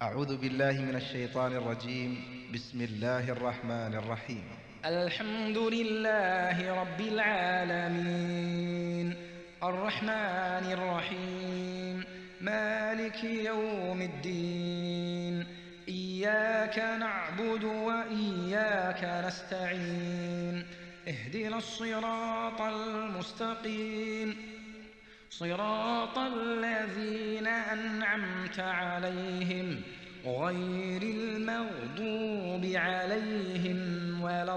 أعوذ بالله من الشيطان الرجيم. بسم الله الرحمن الرحيم. الحمد لله رب العالمين الرحمن الرحيم مالك يوم الدين إياك نعبد وإياك نستعين اهدنا الصراط المستقيم صراط الذين أنعمت عليهم غير المغضوب عليهم ولا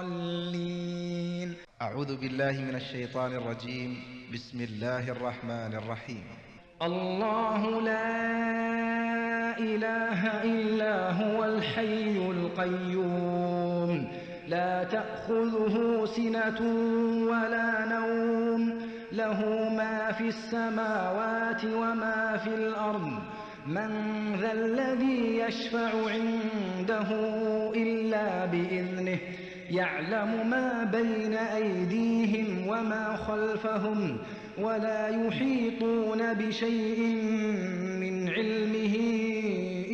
الضالين. أعوذ بالله من الشيطان الرجيم. بسم الله الرحمن الرحيم. الله لا إله إلا هو الحي القيوم لا تأخذه سنة ولا نوم له ما في السماوات وما في الأرض من ذا الذي يشفع عنده إلا بإذنه يعلم ما بين أيديهم وما خلفهم ولا يحيطون بشيء من علمه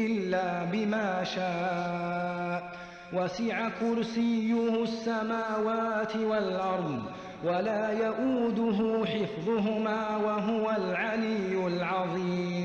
إلا بما شاء وسع كرسيه السماوات والأرض ولا يؤوده حفظهما وهو العلي العظيم.